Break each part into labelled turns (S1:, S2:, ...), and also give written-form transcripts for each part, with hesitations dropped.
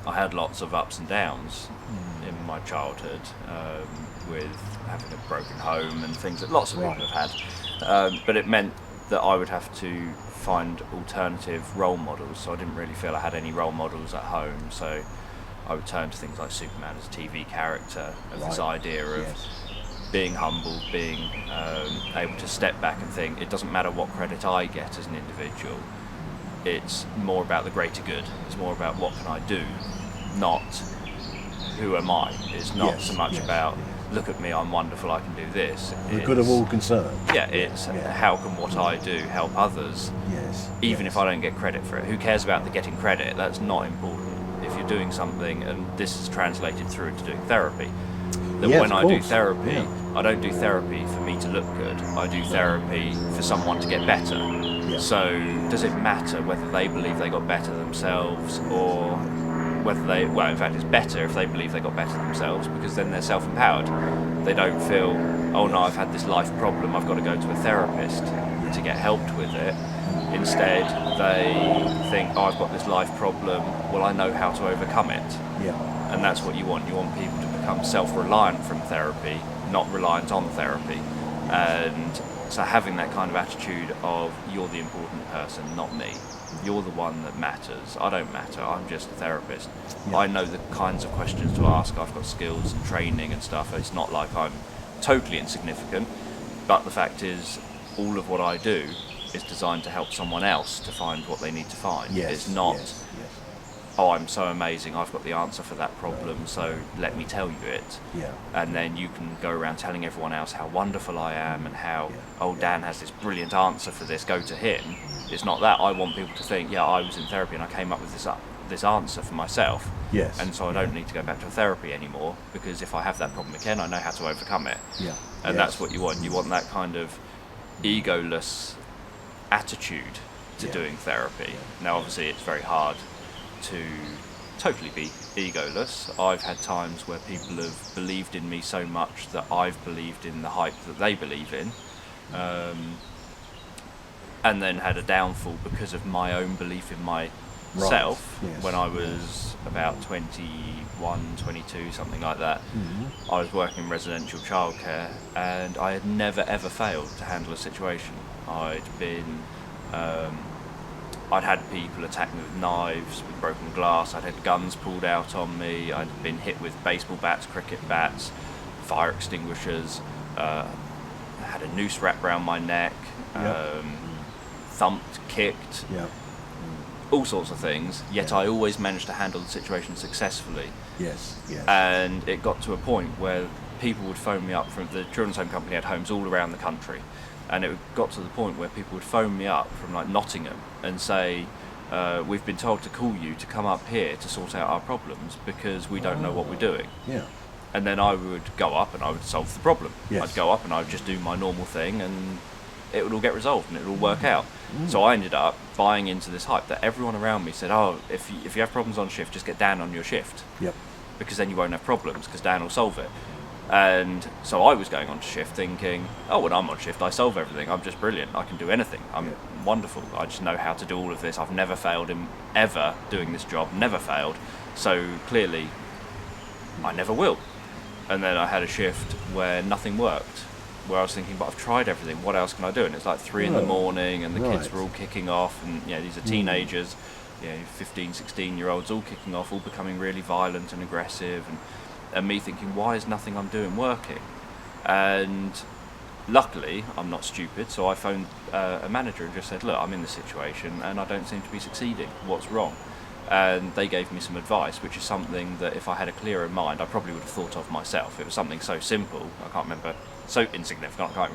S1: I had lots of ups and downs in my childhood, with having a broken home and things that lots of people have had. But it meant that I would have to find alternative role models, so I didn't really feel I had any role models at home. So I would turn to things like Superman as a TV character, of this idea of being humble, being able to step back and think, it doesn't matter what credit I get as an individual, it's more about the greater good, it's more about what can I do, not who am I. It's not so much about, look at me, I'm wonderful, I can do this.
S2: The good of all concerned.
S1: Yeah, it's how can what I do help others, even if I don't get credit for it. Who cares about the getting credit? That's not important. If you're doing something, and this is translated through into doing therapy, that when I do therapy, I don't do therapy for me to look good, I do therapy for someone to get better. So does it matter whether they believe they got better themselves, or whether they, well, in fact it's better if they believe they got better themselves, because then they're self-empowered. They don't feel, oh no, I've had this life problem, I've got to go to a therapist to get helped with it. Instead, they think, oh, I've got this life problem, well, I know how to overcome it. And that's what you want. You want people to become self-reliant from therapy, not reliant on therapy. And so having that kind of attitude of, you're the important person, not me. You're the one that matters. I don't matter. I'm just a therapist. I know the kinds of questions to ask. I've got skills and training and stuff. It's not like I'm totally insignificant. But the fact is, all of what I do is designed to help someone else to find what they need to find. It's not, oh, I'm so amazing, I've got the answer for that problem, so let me tell you it. And then you can go around telling everyone else how wonderful I am and how, oh, Dan has this brilliant answer for this, go to him. It's not that. I want people to think, yeah, I was in therapy and I came up with this answer for myself. And so I don't need to go back to therapy anymore, because if I have that problem again, I know how to overcome it. And that's what you want. You want that kind of egoless attitude to doing therapy. Now obviously it's very hard to totally be egoless. I've had times where people have believed in me so much that I've believed in the hype that they believe in, and then had a downfall because of my own belief in myself. When I was about 21, 22, something like that, I was working in residential childcare, and I had never ever failed to handle a situation. I'd had people attack me with knives, with broken glass, I'd had guns pulled out on me, I'd been hit with baseball bats, cricket bats, fire extinguishers, had a noose wrapped around my neck, thumped, kicked, all sorts of things, yet I always managed to handle the situation successfully. And it got to a point where people would phone me up from the children's home company, had homes all around the country. And it got to the point where people would phone me up from like Nottingham and say, we've been told to call you to come up here to sort out our problems because we don't know what we're doing. And then I would go up and I would solve the problem. I'd go up and I would just do my normal thing and it would all get resolved and it would all work out. So I ended up buying into this hype that everyone around me said, oh, if you have problems on shift, just get Dan on your shift. Because then you won't have problems because Dan will solve it. And so I was going on to shift thinking, oh, when I'm on shift, I solve everything. I'm just brilliant. I can do anything. I'm wonderful. I just know how to do all of this. I've never failed in ever doing this job, never failed. So clearly, I never will. And then I had a shift where nothing worked, where I was thinking, but I've tried everything. What else can I do? And it's like 3 in the morning and the kids were all kicking off. And these are teenagers, 15, 16-year-olds all kicking off, all becoming really violent and aggressive. And me thinking, why is nothing I'm doing working? And luckily, I'm not stupid, so I phoned a manager and just said, look, I'm in this situation and I don't seem to be succeeding. What's wrong? And they gave me some advice, which is something that if I had a clearer mind, I probably would have thought of myself. It was something so simple, I can't remember, so insignificant, I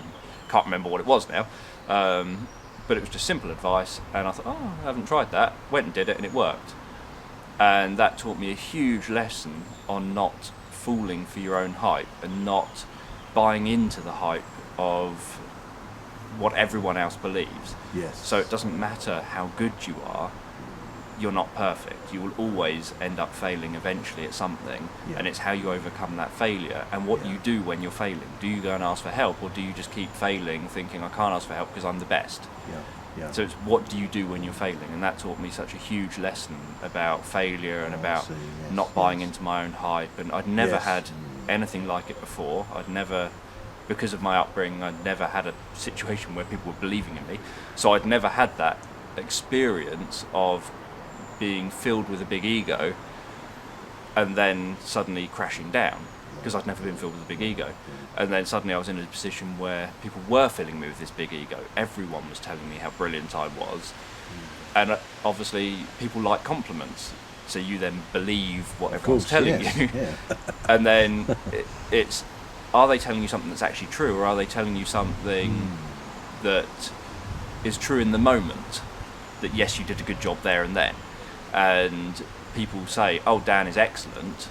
S1: can't remember what it was now. But it was just simple advice, and I thought, oh, I haven't tried that. Went and did it, and it worked. And that taught me a huge lesson on not falling for your own hype and not buying into the hype of what everyone else believes. So it doesn't matter how good you are, you're not perfect. You will always end up failing eventually at something, and it's how you overcome that failure and what you do when you're failing. Do you go and ask for help, or do you just keep failing thinking I can't ask for help because I'm the best? So it's what do you do when you're failing, and that taught me such a huge lesson about failure and about not buying into my own hype. And I'd never had anything like it before. I'd never, because of my upbringing, I'd never had a situation where people were believing in me. So I'd never had that experience of being filled with a big ego and then suddenly crashing down, because I'd never been filled with a big ego. And then suddenly I was in a position where people were filling me with this big ego. Everyone was telling me how brilliant I was. And obviously people like compliments, so you then believe what everyone's telling you. And then it's, are they telling you something that's actually true, or are they telling you something that is true in the moment, that yes, you did a good job there and then? And people say, oh, Dan is excellent,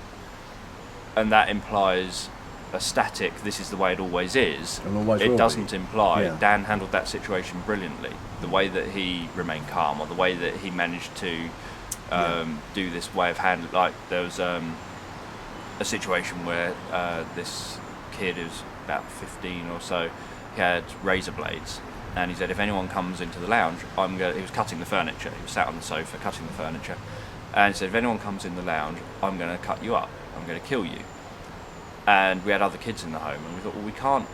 S1: and that implies a static, this is the way it always is. It doesn't imply Dan handled that situation brilliantly. The way that he remained calm, or the way that he managed to do this way of handling, like there was a situation where this kid who's about 15 or so, he had razor blades, and he said, if anyone comes into the lounge, he was cutting the furniture, he was sat on the sofa cutting the furniture, and he said, if anyone comes in the lounge, I'm going to cut you up, I'm going to kill you. And we had other kids in the home, and we thought, well, we can't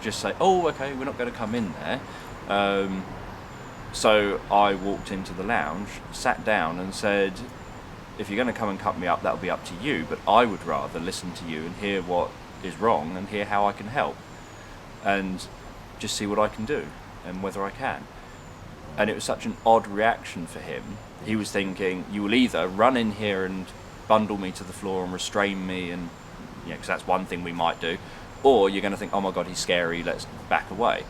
S1: just say, oh, okay, we're not going to come in there. So I walked into the lounge, sat down and said, if you're going to come and cut me up, that'll be up to you, but I would rather listen to you and hear what is wrong and hear how I can help, and just see what I can do and whether I can. And it was such an odd reaction for him. He was thinking, you will either run in here and bundle me to the floor and restrain me, and because that's one thing we might do, or you're going to think, oh my god, he's scary, let's back away.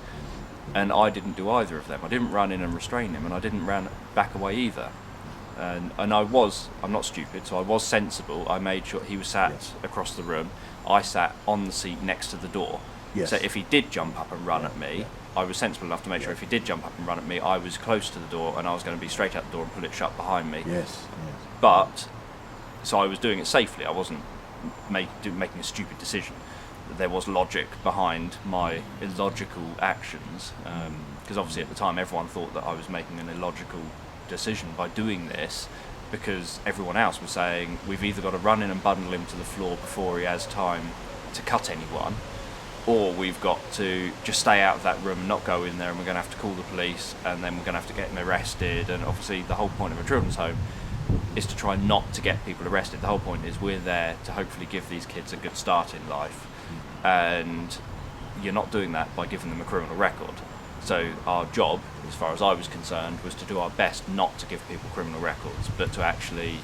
S1: And I didn't do either of them. I didn't run in and restrain him, and I didn't run back away either. And I'm not stupid, so I was sensible. I made sure he was sat across the room. I sat on the seat next to the door. So if he did jump up and run at me, I was sensible enough to make sure if he did jump up and run at me, I was close to the door, and I was going to be straight out the door and pull it shut behind me. But, so I was doing it safely. I wasn't making a stupid decision. There was logic behind my illogical actions, because obviously at the time everyone thought that I was making an illogical decision by doing this, because everyone else was saying, we've either got to run in and bundle him to the floor before he has time to cut anyone, or we've got to just stay out of that room and not go in there, and we're going to have to call the police, and then we're going to have to get him arrested. And obviously the whole point of a children's home is to try not to get people arrested. The whole point is we're there to hopefully give these kids a good start in life, and you're not doing that by giving them a criminal record. So our job, as far as I was concerned, was to do our best not to give people criminal records, but to actually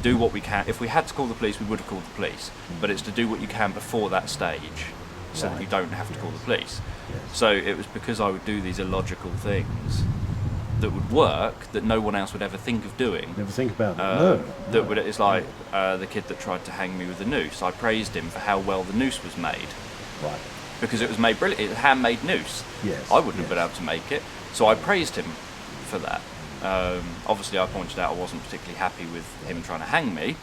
S1: do what we can. If we had to call the police, we would have called the police, but it's to do what you can before that stage, so that you don't have to call the police. So it was because I would do these illogical things that would work that no one else would ever think of doing.
S2: Never think about it.
S1: It's like the kid that tried to hang me with a noose. I praised him for how well the noose was made.
S2: Right.
S1: Because it was made brilliant. It was a handmade noose. I wouldn't have been able to make it. So I praised him for that. Obviously I pointed out I wasn't particularly happy with him trying to hang me,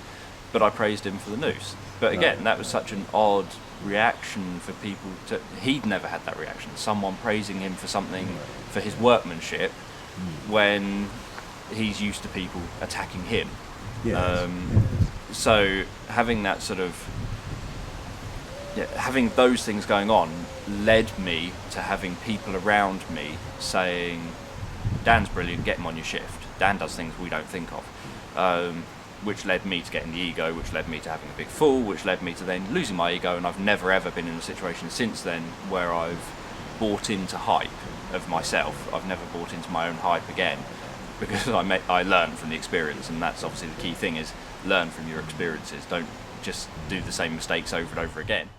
S1: but I praised him for the noose. But again, that was such an odd reaction for people to... He'd never had that reaction. Someone praising him for something, for his workmanship, when he's used to people attacking him. So having that sort of... having those things going on led me to having people around me saying, Dan's brilliant, get him on your shift. Dan does things we don't think of. Which led me to getting the ego, which led me to having a big fall, which led me to then losing my ego, and I've never ever been in a situation since then where I've bought into hype of myself. I've never bought into my own hype again, because I learned from the experience, and that's obviously the key thing, is learn from your experiences. Don't just do the same mistakes over and over again.